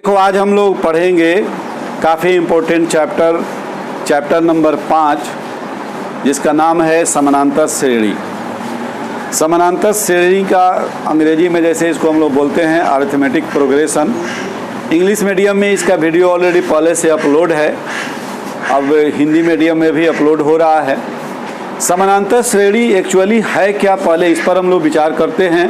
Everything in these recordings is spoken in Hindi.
देखो आज हम लोग पढ़ेंगे काफ़ी इम्पोर्टेंट चैप्टर नंबर 5, जिसका नाम है समानांतर श्रेणी। समानांतर श्रेणी का अंग्रेजी में जैसे इसको हम लोग बोलते हैं अरिथमेटिक प्रोग्रेशन। इंग्लिश मीडियम में इसका वीडियो ऑलरेडी पहले से अपलोड है, अब हिंदी मीडियम में भी अपलोड हो रहा है। समानांतर श्रेणी एक्चुअली है क्या, पहले इस पर हम लोग विचार करते हैं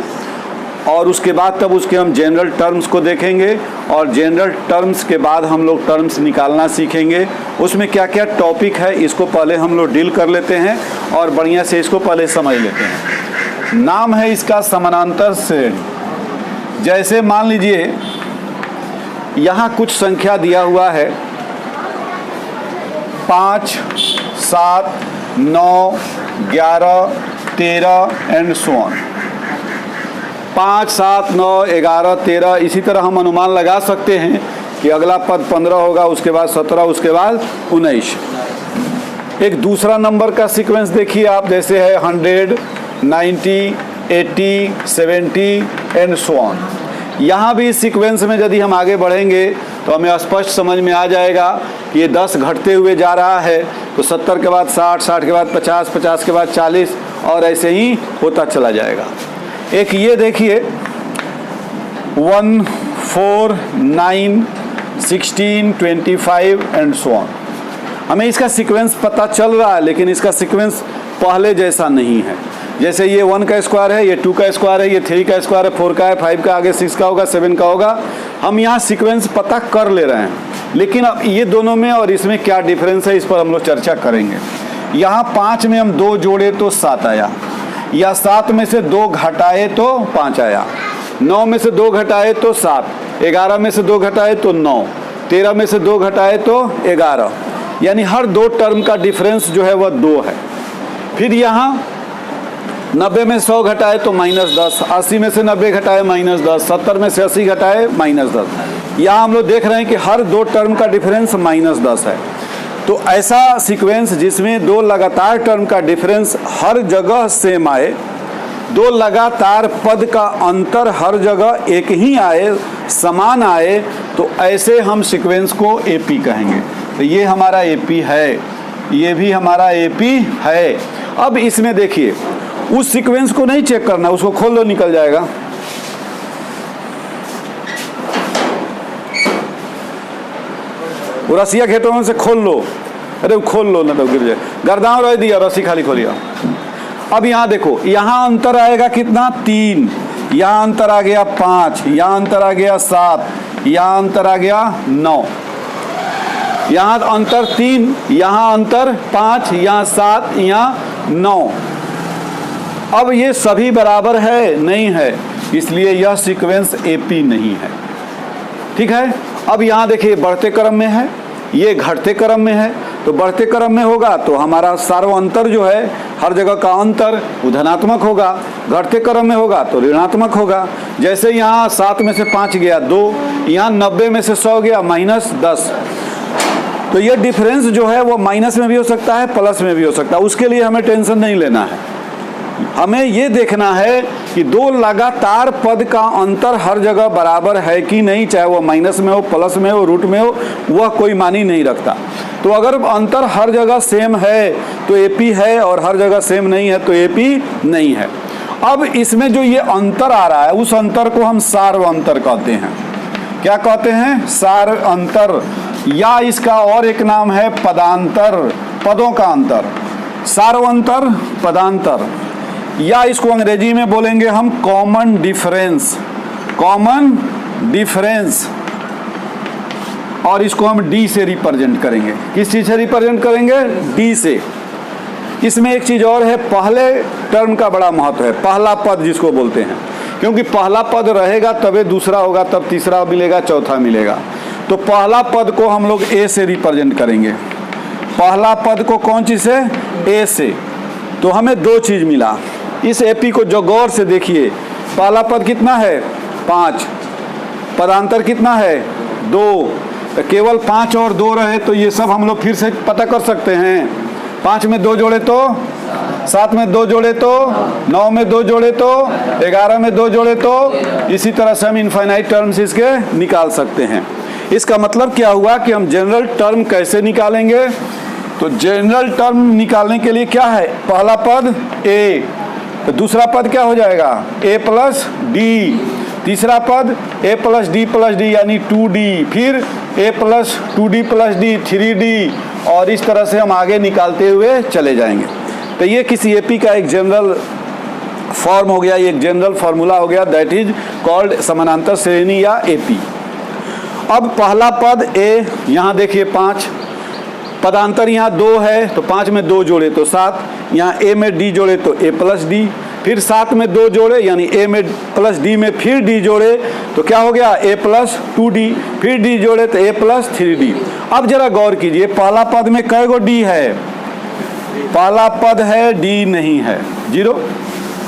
और उसके बाद तब उसके हम जनरल टर्म्स को देखेंगे और जनरल टर्म्स के बाद हम लोग टर्म्स निकालना सीखेंगे। उसमें क्या क्या टॉपिक है इसको पहले हम लोग डील कर लेते हैं और बढ़िया से इसको पहले समझ लेते हैं। नाम है इसका समानांतर श्रेणी। जैसे मान लीजिए यहाँ कुछ संख्या दिया हुआ है 5, 7, 9, 11, 13 एंड सो ऑन। 5, 7, 9, 11, 13 इसी तरह हम अनुमान लगा सकते हैं कि अगला पद 15 होगा, उसके बाद 17, उसके बाद 19। एक दूसरा नंबर का सीक्वेंस देखिए आप, जैसे है 100, 90, 80, 70 एंड सो ऑन। यहाँ भी इस सीक्वेंस में यदि हम आगे बढ़ेंगे तो हमें स्पष्ट समझ में आ जाएगा कि ये 10 घटते हुए जा रहा है, तो 70 के बाद 60, 60 के बाद 50, 50 के बाद 40 और ऐसे ही होता चला जाएगा। एक ये देखिए 1, 4, 9, 16, 25 एंड सो ऑन। हमें इसका सीक्वेंस पता चल रहा है, लेकिन इसका सीक्वेंस पहले जैसा नहीं है। जैसे ये 1 का स्क्वायर है, ये 2 का स्क्वायर है, ये 3 का स्क्वायर है, 4 का है, 5 का, आगे 6 का होगा, 7 का होगा। हम यहाँ सीक्वेंस पता कर ले रहे हैं, लेकिन अब ये दोनों में और इसमें क्या डिफरेंस है इस पर हम लोग चर्चा करेंगे। यहाँ 5 में हम 2 जोड़े तो 7 आया, या 7 में से 2 घटाए तो 5 आया, 9 में से 2 घटाए तो 7, 11 में से 2 घटाए तो 9, 13 में से 2 घटाए तो 11, यानी हर 2 टर्म का डिफरेंस जो है वह 2 है। फिर यहाँ 90 में 100 घटाए तो -10, 80 में से 90 घटाए -10, 70 में से 80 घटाए -10। यहाँ हम लोग देख रहे हैं कि हर 2 टर्म का डिफरेंस -10 है। तो ऐसा सीक्वेंस जिसमें 2 लगातार टर्म का डिफरेंस हर जगह सेम आए, 2 लगातार पद का अंतर हर जगह एक ही आए, समान आए, तो ऐसे हम सीक्वेंस को एपी कहेंगे। तो ये हमारा एपी है, ये भी हमारा एपी है। अब इसमें देखिए उस सीक्वेंस को नहीं चेक करना, उसको खोल लो, निकल जाएगा। वो रसिया खेतों में से खोल लो, अरे खोल लो ना तो गिर जाए, गर्दान रह दिया, रस्सी खाली खोलिया। अब यहाँ देखो, यहाँ अंतर आएगा कितना 3, यहाँ अंतर आ गया 5, यहाँ अंतर आ गया 7, यहाँ अंतर आ गया 9, यहाँ अंतर 3, यहाँ अंतर 5, यहाँ 7, यहाँ 9। अब ये सभी बराबर है नहीं है, इसलिए यह सीक्वेंस एपी नहीं है। ठीक है। अब यहाँ देखिए बढ़ते क्रम में है, ये घटते क्रम में है, तो बढ़ते क्रम में होगा तो हमारा सार्व अंतर जो है हर जगह का अंतर वो धनात्मक होगा, घटते क्रम में होगा तो ऋणात्मक होगा। जैसे यहाँ 7 में से 5 गया 2, यहाँ 90 में से 100 गया -10। तो ये डिफरेंस जो है वो माइनस में भी हो सकता है, प्लस में भी हो सकता है, उसके लिए हमें टेंशन नहीं लेना है। हमें ये देखना है कि 2 लगातार पद का अंतर हर जगह बराबर है कि नहीं, चाहे वो माइनस में हो, प्लस में हो, रूट में हो, वह कोई मानी नहीं रखता। तो अगर अंतर हर जगह सेम है तो एपी है, और हर जगह सेम नहीं है तो एपी नहीं है। अब इसमें जो ये अंतर आ रहा है उस अंतर को हम सार्व अंतर कहते हैं। क्या कहते हैं? सार्व अंतर, या इसका और एक नाम है पदांतर, पदों का अंतर। सार्व अंतर, पदांतर, या इसको अंग्रेजी में बोलेंगे हम कॉमन डिफरेंस, कॉमन डिफरेंस। और इसको हम डी से रिप्रेजेंट करेंगे। किस चीज से रिप्रेजेंट करेंगे? डी से। इसमें एक चीज और है, पहले टर्म का बड़ा महत्व है, पहला पद जिसको बोलते हैं, क्योंकि पहला पद रहेगा तबे दूसरा होगा, तब तीसरा मिलेगा, चौथा मिलेगा। तो पहला पद को हम लोग ए से रिप्रेजेंट करेंगे। पहला पद को कौन चीज से? ए से। तो हमें 2 चीज मिला। इस एपी को जो गौर से देखिए, पहला पद कितना है? 5, पदांतर कितना है? 2। तो केवल 5 और 2 रहे तो ये सब हम लोग फिर से पता कर सकते हैं। 5 में 2 जोड़े तो 7 में 2 जोड़े तो 9 में 2 जोड़े तो 11 में 2 जोड़े तो इसी तरह से हम इनफाइनाइट टर्म्स इसके निकाल सकते हैं। इसका मतलब क्या हुआ कि हम जनरल टर्म कैसे निकालेंगे? तो जनरल टर्म निकालने के लिए क्या है? पहला पद ए, तो दूसरा पद क्या हो जाएगा? ए प्लस डी, तीसरा पद ए प्लस डी यानी 2d, फिर ए plus 2d plus D 3d, और इस तरह से हम आगे निकालते हुए चले जाएंगे। तो ये किसी एपी का एक जनरल फॉर्म हो गया, एक जनरल फार्मूला हो गया, दैट इज कॉल्ड समानांतर श्रेणी या एपी। अब पहला पद ए, यहाँ देखिए 5, पदांतर यहाँ 2 है तो 5 में 2 जोड़े तो 7, यहाँ ए में डी जोड़े तो ए प्लस डी, फिर 7 में 2 जोड़े यानी ए में प्लस डी में फिर डी जोड़े तो क्या हो गया? ए प्लस 2d, फिर डी जोड़े तो ए प्लस 3d। अब जरा गौर कीजिए, पहला पद में कै गो डी है? पहला पद है डी नहीं है, 0।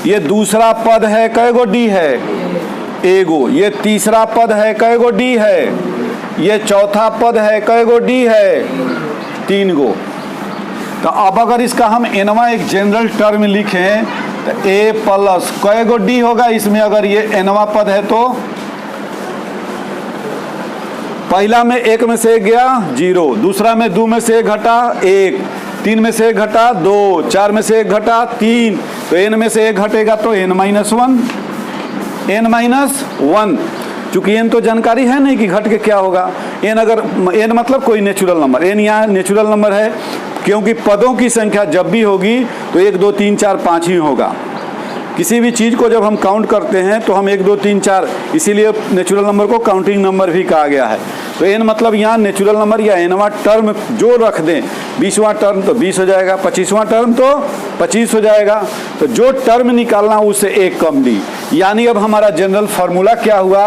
ये दूसरा पद है, कै गो डी है? एगो। ये तीसरा पद है, कै गो डी है? ये चौथा पद है, कै गो डी है? 3 गो। तो अब अगर इसका हम एनवा एक जनरल टर्म लिखें तो ए प्लस कै गो डी होगा इसमें? अगर ये एनवा पद है तो पहला में 1 में से 1 गया 0, दूसरा में 2 में से 1 घटा 1, 3 में से 1 घटा 2, 4 में से 1 घटा 3, तो n में से 1 घटेगा तो n माइनस 1। चूंकि n तो जानकारी है नहीं कि घट के क्या होगा। n अगर n मतलब कोई नेचुरल नंबर, n यहाँ नेचुरल नंबर है क्योंकि पदों की संख्या जब भी होगी तो 1 2 3 4 5 ही होगा। किसी भी चीज़ को जब हम काउंट करते हैं तो हम 1 2 3 4, इसीलिए नेचुरल नंबर को काउंटिंग नंबर भी कहा गया है। तो n मतलब यहाँ नेचुरल नंबर या nवां टर्म जो रख दें, 20वां टर्म तो 20 हो जाएगा, 25वां टर्म तो 25 हो जाएगा। तो जो टर्म निकालना उससे 1 कम डी, यानी अब हमारा जनरल फार्मूला क्या हुआ?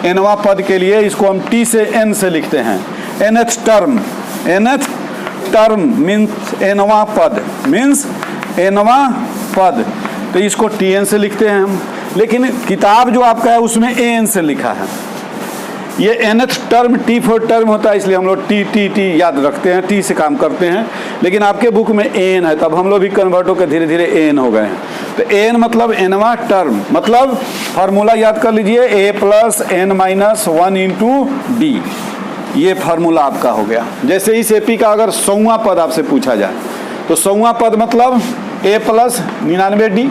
nवां पद के लिए इसको हम t से n से लिखते हैं। nth टर्म मीन्स nवां पद, मीन्स nवां पद, तो इसको tn से लिखते हैं हम। लेकिन किताब जो आपका है उसमें an से लिखा है। ये nth term t for term होता है, इसलिए हम लोग t याद रखते हैं, t से काम करते हैं। लेकिन आपके बुक में n है, तब हम लोग भी कन्वर्ट होकर धीरे धीरे n हो गए हैं। तो n मतलब nवां टर्म, मतलब फार्मूला याद कर लीजिए, a plus n minus 1 into D. ये फार्मूला आपका हो गया। जैसे इस एपी का अगर 100वां पद आपसे पूछा जाए तो 100वां पद मतलब a plus 99d,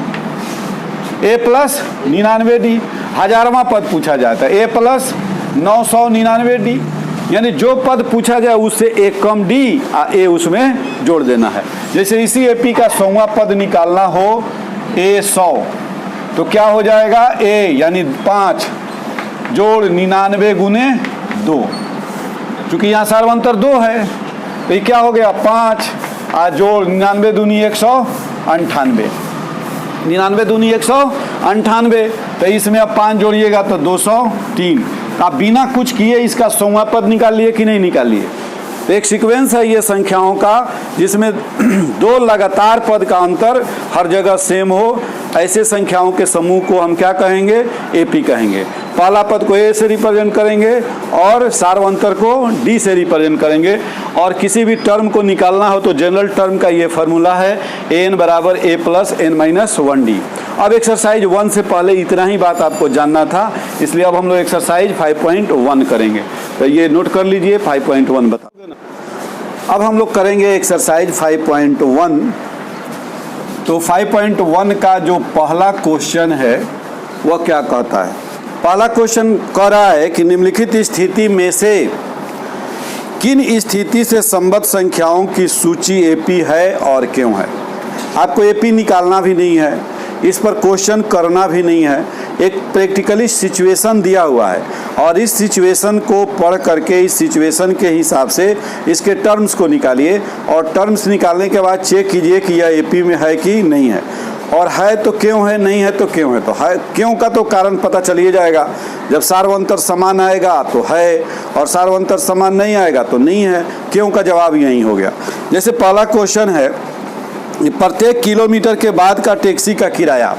a plus 99d। 1000वां पद पूछा जाता है a प्लस 999d, यानी जो पद पूछा जाए उससे 1 कम d, a उसमें जोड़ देना है। जैसे इसी एपी का 100वां पद निकालना हो a 100 तो क्या हो जाएगा? a यानी 5 जोड़ 99 गुने 2, चूंकि यहाँ सार्वंतर 2 है तो ये क्या हो गया? 5 जोड़ 99 दूनी 198, 99 दूनी 198, तो इसमें अब 5 जोड़िएगा तो 203। आप बिना कुछ किए इसका 100वां पद निकाल लिए कि नहीं निकाल लिए? तो एक सीक्वेंस है ये संख्याओं का जिसमें 2 लगातार पद का अंतर हर जगह सेम हो। ऐसे संख्याओं के समूह को हम क्या कहेंगे? एपी कहेंगे। पहला पद को ए से रिप्रेजेंट करेंगे और सार्वंतर को डी से रिप्रेजेंट करेंगे। और किसी भी टर्म को निकालना हो तो जनरल टर्म का ये फार्मूला है, एन बराबर ए प्लस एन माइनस 1d। अब एक्सरसाइज 1 से पहले इतना ही बात आपको जानना था, इसलिए अब हम लोग एक्सरसाइज 5.1 करेंगे। तो ये नोट कर लीजिए, 5.1 बता। अब हम लोग करेंगे एक्सरसाइज 5.1। तो 5.1 का जो पहला क्वेश्चन है वह क्या कहता है? पहला क्वेश्चन कह रहा है कि निम्नलिखित स्थिति में से किन स्थिति से संबद्ध संख्याओं की सूची एपी है और क्यों है? आपको एपी निकालना भी नहीं है, इस पर क्वेश्चन करना भी नहीं है। एक प्रैक्टिकली सिचुएशन दिया हुआ है और इस सिचुएशन को पढ़ करके इस सिचुएशन के हिसाब से इसके टर्म्स को निकालिए और टर्म्स निकालने के बाद चेक कीजिए कि यह एपी में है कि नहीं है, और है तो क्यों है, नहीं है तो क्यों है। तो है क्यों का तो कारण पता चलिए जाएगा। जब सार्वंतर समान आएगा तो है और सार्वंतर समान नहीं आएगा तो नहीं है। क्यों का जवाब यही हो गया। जैसे पहला क्वेश्चन है, प्रत्येक किलोमीटर के बाद का टैक्सी का किराया।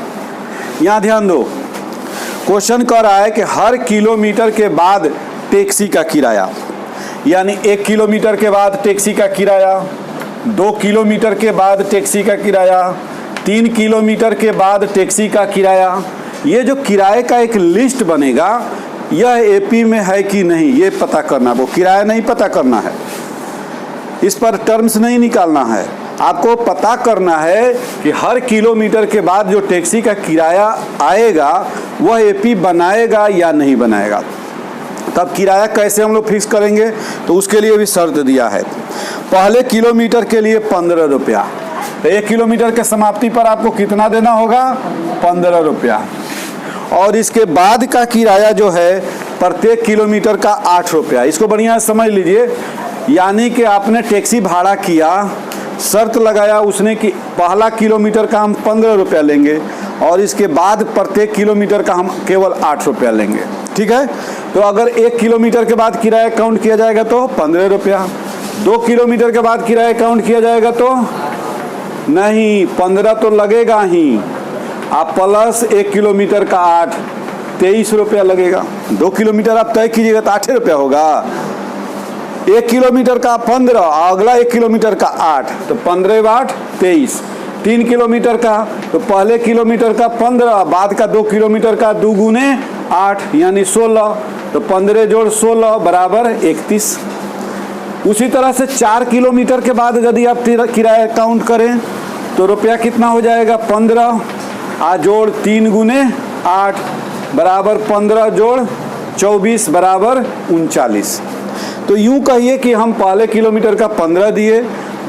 यहाँ ध्यान दो, क्वेश्चन कह रहा है कि हर किलोमीटर के बाद टैक्सी का किराया, यानी 1 किलोमीटर के बाद टैक्सी का किराया, 2 किलोमीटर के बाद टैक्सी का किराया, 3 किलोमीटर के बाद टैक्सी का किराया। ये जो किराए का एक लिस्ट बनेगा यह एपी में है कि नहीं ये पता करना, वो किराया नहीं पता करना है, इस पर टर्म्स नहीं निकालना है। आपको पता करना है कि हर किलोमीटर के बाद जो टैक्सी का किराया आएगा वह एपी बनाएगा या नहीं बनाएगा। तब किराया कैसे हम लोग फिक्स करेंगे, तो उसके लिए भी शर्त दिया है। पहले किलोमीटर के लिए 15 रुपया, तो 1 किलोमीटर के समाप्ति पर आपको कितना देना होगा, 15 रुपया। और इसके बाद का किराया जो है प्रत्येक किलोमीटर का 8 रुपया। इसको बढ़िया समझ लीजिए, यानी कि आपने टैक्सी भाड़ा किया, शर्त लगाया उसने कि पहला किलोमीटर का हम 15 रुपया लेंगे और इसके बाद प्रत्येक किलोमीटर का हम केवल 8 रुपया लेंगे, ठीक है। तो अगर 1 किलोमीटर के बाद किराया काउंट किया जाएगा तो 15 रुपया, 2 किलोमीटर के बाद किराया काउंट किया जाएगा तो नहीं, 15 तो लगेगा ही, आप प्लस 1 किलोमीटर का 8, 23 रुपया लगेगा। 2 किलोमीटर आप तय कीजिएगा तो 8 रुपया होगा, 1 किलोमीटर का 15, अगला 1 किलोमीटर का 8, तो 15 8 23। 3 किलोमीटर का तो पहले किलोमीटर का 15, बाद का 2 किलोमीटर का 2 गुने 8 यानी 16, तो 15 जोड़ 16 बराबर 31। उसी तरह से 4 किलोमीटर के बाद यदि आप किराया काउंट करें तो रुपया कितना हो जाएगा, 15 जोड़ 3 गुने 8 बराबर 15 जोड़ 24 बराबर 39। तो यूं कहिए कि हम पहले किलोमीटर का 15 दिए,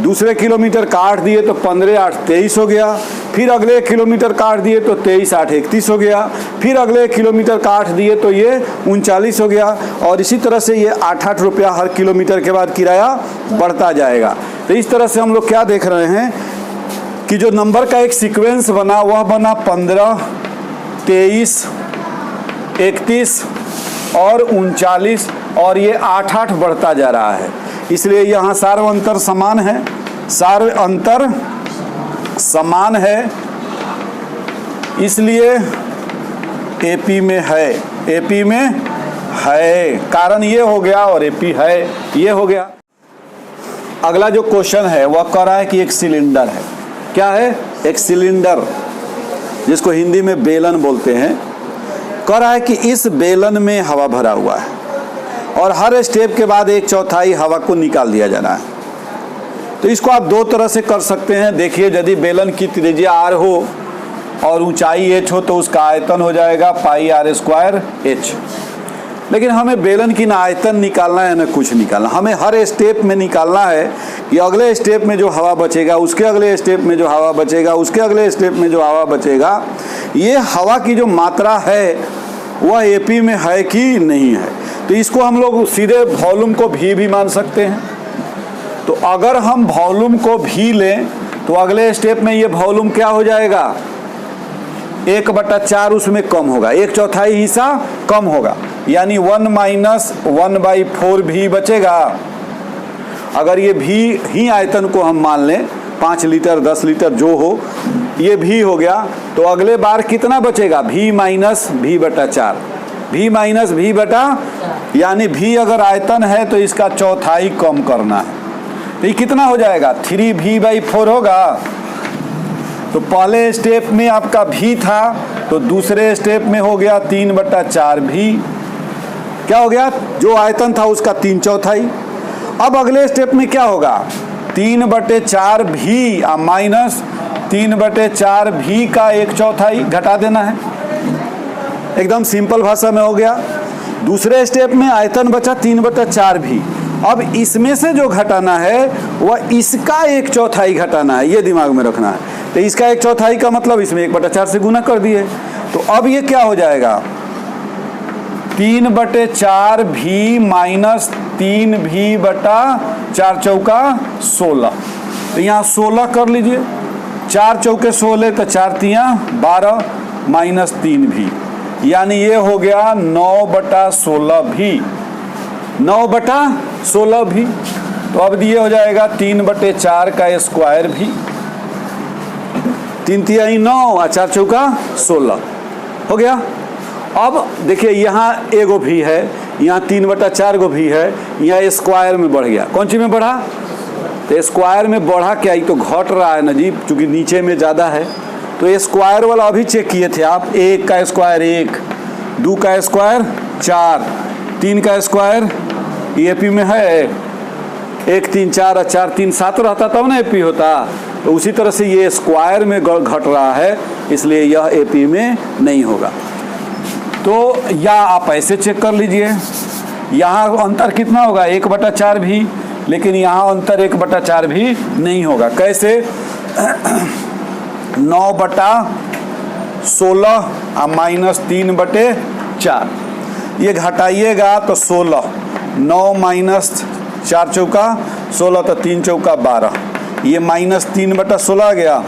दूसरे किलोमीटर का 8 दिए, तो 15 8 23 हो गया। फिर अगले किलोमीटर का 8 दिए तो 23 8 31 हो गया। फिर अगले किलोमीटर का 8 दिए तो ये 39 हो गया। और इसी तरह से ये 8 रुपया हर किलोमीटर के बाद किराया बढ़ता जाएगा। तो इस तरह से हम लोग क्या देख रहे हैं कि जो नंबर का एक सीक्वेंस बना वह बना 15, 23, 31 और 39, और ये 8 बढ़ता जा रहा है। इसलिए यहाँ सार्व अंतर समान है, सार्व अंतर समान है, इसलिए एपी में है, एपी में है, कारण ये हो गया और एपी है ये हो गया। अगला जो क्वेश्चन है वह कह रहा है कि एक सिलेंडर है, क्या है, एक सिलेंडर जिसको हिंदी में बेलन बोलते हैं, कह रहा है कि इस बेलन में हवा भरा हुआ है और हर स्टेप के बाद 1/4 हवा को निकाल दिया जाना है। तो इसको आप 2 तरह से कर सकते हैं। देखिए, यदि बेलन की त्रिज्या r हो और ऊंचाई h हो तो उसका आयतन हो जाएगा पाई r² h। लेकिन हमें बेलन की ना आयतन निकालना है ना कुछ निकालना, हमें हर स्टेप में निकालना है कि अगले स्टेप में जो हवा बचेगा, उसके अगले स्टेप में जो हवा बचेगा, उसके अगले स्टेप में जो हवा बचेगा, ये हवा की जो मात्रा है वह एपी में है कि नहीं है। तो इसको हम लोग सीधे वॉल्यूम को भी मान सकते हैं। तो अगर हम वॉल्यूम को भी लें तो अगले स्टेप में ये वॉल्यूम क्या हो जाएगा, 1/4 उसमें कम होगा, 1/4 हिस्सा कम होगा, यानी 1 - 1/4 भी बचेगा। अगर ये भी ही आयतन को हम मान लें, 5 लीटर 10 लीटर जो हो, ये भी हो गया, तो अगले बार कितना बचेगा, v - v/4, v - v/, यानी v अगर आयतन है तो इसका 1/4 कम करना है। तो ये कितना हो जाएगा, 3v/4 होगा। तो पहले स्टेप में आपका v था तो दूसरे स्टेप में हो गया 3/4 v, क्या हो गया, जो आयतन था उसका 3/4। अब अगले स्टेप में क्या होगा, 3/4 v माइनस 3/4 v का 1/4 घटा देना है। एकदम सिंपल भाषा में हो गया। दूसरे स्टेप में आयतन बचा 3/4 v, अब इसमें से जो घटाना है वह इसका 1/4 घटाना है, ये दिमाग में रखना है। तो इसका 1/4 का मतलब इसमें 1/4 से गुना कर दिए, तो अब ये क्या हो जाएगा, 3/4 v माइनस 3v/4 चौका 16। तो यहाँ 16 कर लीजिए, 4 चौके 16 तो 4 तियाँ 12 माइनस 3v, यानी ये हो गया 9/16v, 9/16v। तो अब ये हो जाएगा 3/4 का स्क्वायर भी, 3 तिया 9 और 4 चौका 16 हो गया। अब देखिए यहाँ एगो भी है, यहाँ 3/4 गो भी है, यहाँ स्क्वायर में बढ़ गया, कौन सी में बढ़ा, तो स्क्वायर में बढ़ा क्या, ये तो घट रहा है ना जी, चूंकि नीचे में ज़्यादा है। तो स्क्वायर वाला अभी चेक किए थे आप, 1 का स्क्वायर 1, 2 का स्क्वायर 4, 3 का स्क्वायर एपी में है 1 3 4 और 4 3 7 रहता तब ना एपी होता। तो उसी तरह से ये स्क्वायर में घट रहा है, इसलिए यह एपी में नहीं होगा। तो या आप ऐसे चेक कर लीजिए, यहाँ अंतर कितना होगा 1/4 भी, लेकिन यहाँ अंतर 1/4 भी नहीं होगा। कैसे 9/16 माइनस 3/4, ये घटाइएगा तो 16, 9 माइनस 4 चौका 16 तो 3 चौका 12, ये माइनस 3/16 आ गया।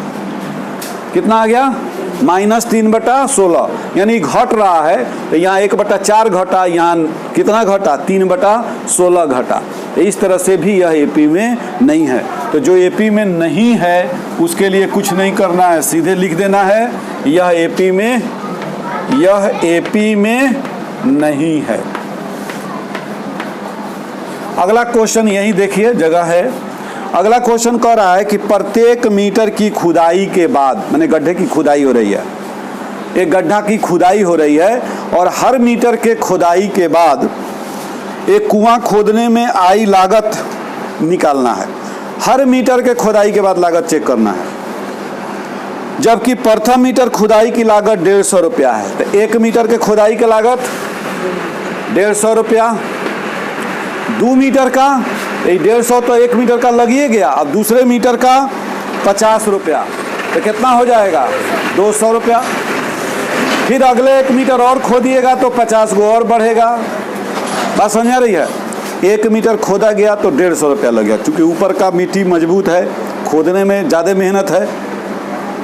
कितना आ गया -3/16, यानी घट रहा है। तो यहाँ 1/4 घटा, यहाँ कितना घटा 3/16 घटा। तो इस तरह से भी यह एपी में नहीं है। तो जो एपी में नहीं है उसके लिए कुछ नहीं करना है, सीधे लिख देना है यह एपी में नहीं है। अगला क्वेश्चन यही देखिए जगह है। अगला क्वेश्चन कह रहा है कि प्रत्येक मीटर की खुदाई के बाद, माने गड्ढे की खुदाई हो रही है, एक गड्ढा की खुदाई हो रही है और हर मीटर के खुदाई के बाद एक कुआं खोदने में आई लागत निकालना है। हर मीटर के खुदाई के बाद लागत चेक करना है। जबकि प्रथम मीटर खुदाई की लागत 150 रुपया है। तो 1 मीटर के खुदाई की लागत 150 रुपया, 2 मीटर का 150 तो 1 मीटर का लग ही गया। अब दूसरे मीटर का 50 रुपया, तो कितना हो जाएगा 200 रुपया। फिर अगले 1 मीटर और खोदिएगा तो 50 गो और बढ़ेगा। बात समझ आ रही है। 1 मीटर खोदा गया तो 150 रुपया लग गया, क्योंकि ऊपर का मिट्टी मजबूत है, खोदने में ज़्यादा मेहनत है,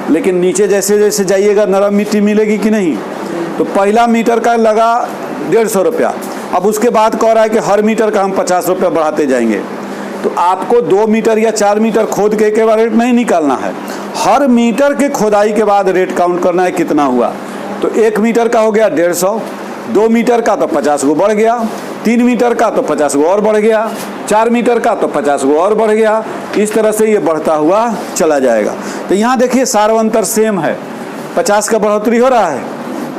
लेकिन नीचे जैसे जैसे जाइएगा नरम मिट्टी मिलेगी कि नहीं। तो पहला मीटर का लगा 150 रुपया। अब उसके बाद कह रहा है कि हर मीटर का हम 50 रुपया बढ़ाते जाएंगे। तो आपको 2 मीटर या 4 मीटर खोद के बाद रेट नहीं निकालना है, हर मीटर के खोदाई के बाद रेट काउंट करना है कितना हुआ। तो 1 मीटर का हो गया 150, 2 मीटर का तो 50 गो बढ़ गया, 3 मीटर का तो 50 गो और बढ़ गया, 4 मीटर का तो 50 गो और बढ़ गया। इस तरह से ये बढ़ता हुआ चला जाएगा। तो यहाँ देखिए सारा अंतर सेम है, 50 का बढ़ोतरी हो रहा है।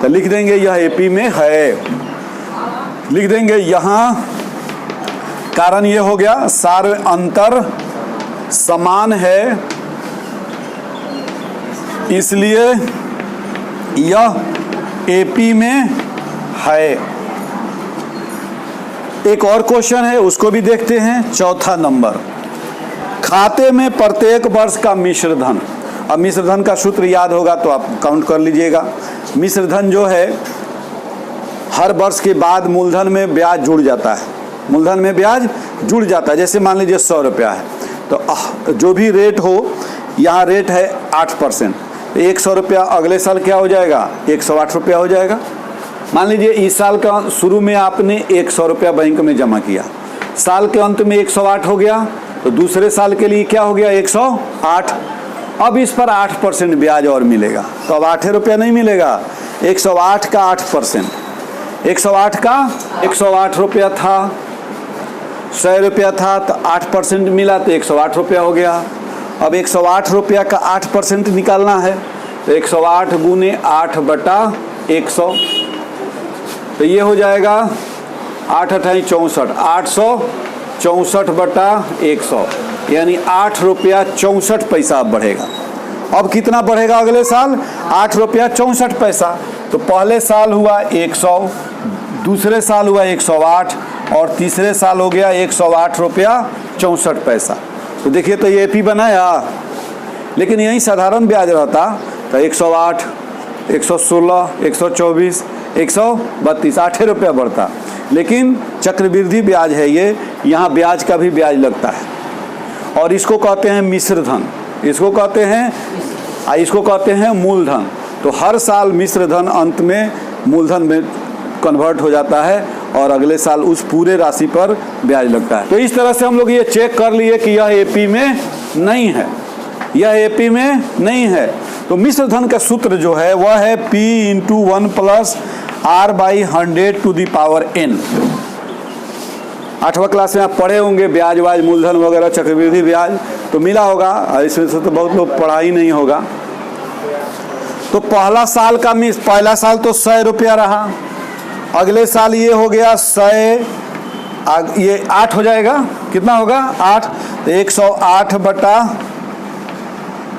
तो लिख देंगे यह एपी में है, लिख देंगे यहाँ। कारण ये हो गया सार अंतर समान है, इसलिए यह एपी में है। एक और क्वेश्चन है, उसको भी देखते हैं। चौथा नंबर, खाते में प्रत्येक वर्ष का मिश्र धन। अब मिश्र धन का सूत्र याद होगा तो आप काउंट कर लीजिएगा। मिश्र धन जो है हर वर्ष के बाद मूलधन में ब्याज जुड़ जाता है, मूलधन में ब्याज जुड़ जाता है। जैसे मान लीजिए 100 रुपया है, तो जो भी रेट हो, यहाँ रेट है 8%, 100 रुपया अगले साल क्या हो जाएगा 108 रुपया हो जाएगा। मान लीजिए इस साल का शुरू में आपने 100 रुपया बैंक में जमा किया, साल के अंत में 108 हो गया, तो दूसरे साल के लिए क्या हो गया 108। अब इस पर 8% ब्याज और मिलेगा, तो अब 8 रुपया नहीं मिलेगा, 108 का 8%, 108 का 108 रुपया था, 100 रुपया था, तो 8% मिला तो 108 रुपया हो गया। अब 108 रुपया का 8% निकालना है, तो 108 गुने 8/100, तो ये हो जाएगा 8 8 64, 864/100, यानी 8 रुपया 64 पैसा अब बढ़ेगा। अब कितना बढ़ेगा अगले साल 8 रुपया 64 पैसा। तो पहले साल हुआ 100, दूसरे साल हुआ 108 और तीसरे साल हो गया 108 रुपया 64 पैसा। तो देखिए तो ये एपी बनाया, लेकिन यही साधारण ब्याज रहता तो 108, 116, 124, 132, 8 रुपया बढ़ता। लेकिन चक्रवृद्धि ब्याज है ये, यहाँ ब्याज का भी ब्याज लगता है और इसको कहते हैं मिश्र धन, इसको कहते हैं मूलधन। तो हर साल मिश्र धन अंत में मूलधन में कन्वर्ट हो जाता है और अगले साल उस पूरे राशि पर ब्याज लगता है। तो इस तरह से हम लोग ये चेक कर लिए कि यह एपी में नहीं है, यह एपी में नहीं है। तो मिश्र धन का सूत्र जो है वह है P × 1 + R/100⁴ आठवां क्लास में आप पढ़े होंगे ब्याज वाज मूलधन वगैरह चक्रवृद्धि ब्याज, तो मिला होगा, इसमें से तो बहुत लोग पढ़ा ही नहीं होगा। तो पहला साल तो 100 रुपया रहा, अगले साल ये हो गया 100, ये 8 हो जाएगा, कितना होगा 8, 108 बटा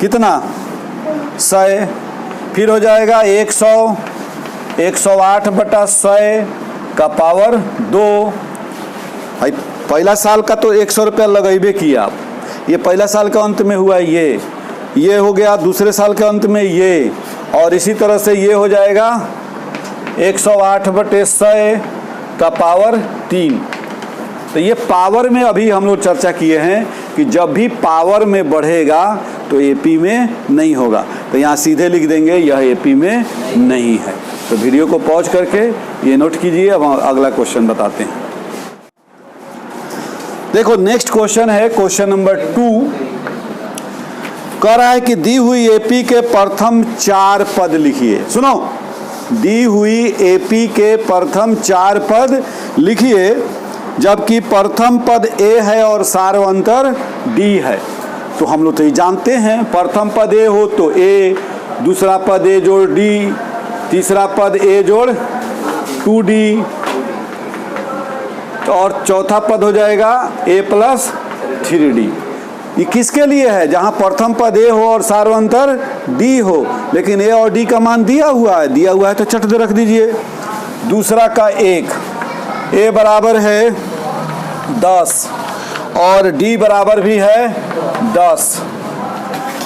कितना 100, फिर हो जाएगा 108 बटा 100 का पावर 2। भाई पहला साल का तो 100 रुपया लगेबे किया आप, ये पहला साल का अंत में हुआ ये हो गया दूसरे साल के अंत में ये, और इसी तरह से ये हो जाएगा 108 बटे 100 का पावर 3। तो ये पावर में अभी हम लोग चर्चा किए हैं कि जब भी पावर में बढ़ेगा तो एपी में नहीं होगा, तो यहाँ सीधे लिख देंगे यह एपी में नहीं है। तो वीडियो को पॉज करके ये नोट कीजिए। अब अगला क्वेश्चन बताते हैं। देखो नेक्स्ट क्वेश्चन है क्वेश्चन नंबर 2। कह रहा है कि दी हुई एपी के प्रथम 4 पद लिखिए। सुनो, दी हुई एपी के प्रथम 4 पद लिखिए, जबकि प्रथम पद ए है और सार्वंतर डी है। तो हम लोग तो ये जानते हैं, प्रथम पद ए हो तो ए, दूसरा पद ए जोड़ डी, तीसरा पद ए जोड़ 2d, और चौथा पद हो जाएगा a प्लस 3d। ये किसके लिए है? जहाँ प्रथम पद ए हो और सार्वंतर डी हो, लेकिन ए और डी का मान दिया हुआ है तो चट दे रख दीजिए। दूसरा का 1, a बराबर है 10 और d बराबर भी है 10।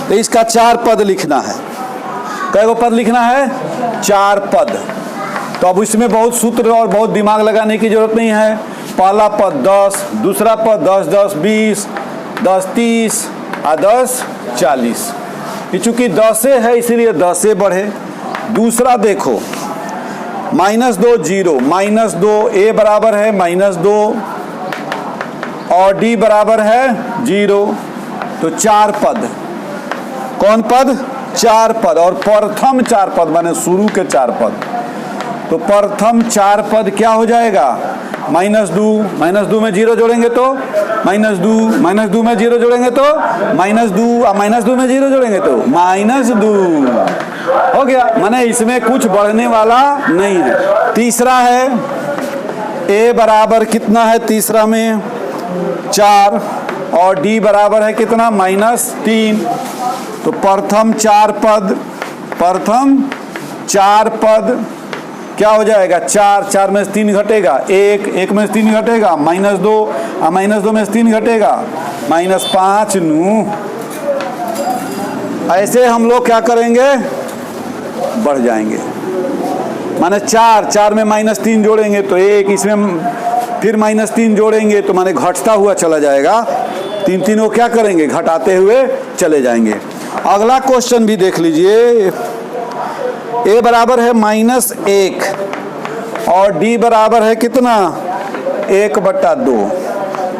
तो इसका 4 पद लिखना है। कै गो पद लिखना है? 4 पद। तो अब इसमें बहुत सूत्र और बहुत दिमाग लगाने की जरूरत नहीं है। पहला पद 10, दूसरा पद 10 10 20, 10 30 और 10 40। चूंकि 10 है इसीलिए 10 बढ़े। दूसरा देखो -2 0, -2 a बराबर है -2 और d बराबर है 0। तो 4 पद, कौन पद? 4 पद, और प्रथम 4 पद माने शुरू के 4 पद। तो प्रथम 4 पद क्या हो जाएगा? -2 में 0 जोड़ेंगे तो -2 में 0 जोड़ेंगे तो -2 और -2 में 0 जोड़ेंगे तो -2 हो गया। माने इसमें कुछ बढ़ने वाला नहीं है। तीसरा है a बराबर कितना है? तीसरा में 4 और d बराबर है कितना? -3। तो प्रथम 4 पद क्या हो जाएगा? 4 में से 3 घटेगा 1 में से 3 घटेगा -2 और -2 में से 3 घटेगा -5 नू। ऐसे हम लोग क्या करेंगे? बढ़ जाएंगे। माने 4 में -3 जोड़ेंगे तो 1, इसमें फिर -3 जोड़ेंगे तो माने घटता हुआ चला जाएगा। 3 को क्या करेंगे? घटाते हुए चले जाएंगे। अगला क्वेश्चन भी देख लीजिए। a बराबर है -1 और d बराबर है कितना? 1/2।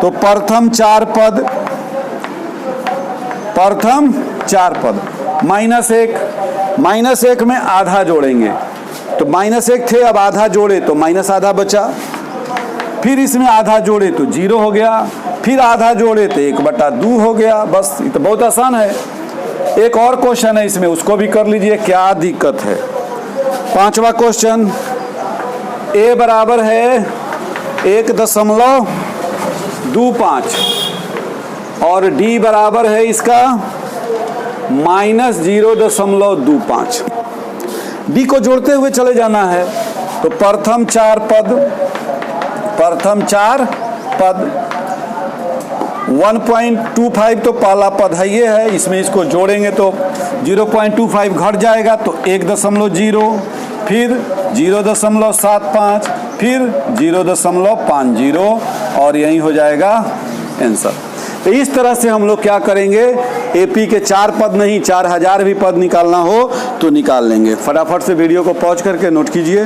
तो प्रथम 4 पद -1 में आधा जोड़ेंगे तो -1 थे, अब आधा जोड़े तो -आधा बचा, फिर इसमें आधा जोड़े तो 0 हो गया, फिर आधा जोड़े तो 1/2 हो गया। बस ये तो बहुत आसान है। एक और क्वेश्चन है इसमें, उसको भी कर लीजिए, क्या दिक्कत है। 5वां क्वेश्चन, a बराबर है 1.25 और d बराबर है इसका -0.25। d को जोड़ते हुए चले जाना है। तो प्रथम 4 पद 1.25 तो पहला पद है ये है, इसमें इसको जोड़ेंगे तो 0.25 घट जाएगा तो 1.0, फिर 0.75, फिर 0.50 और यही हो जाएगा आंसर। तो इस तरह से हम लोग क्या करेंगे? एपी के 4 पद नहीं 4000 भी पद निकालना हो तो निकाल लेंगे। फटाफट से वीडियो को पॉज करके नोट कीजिए।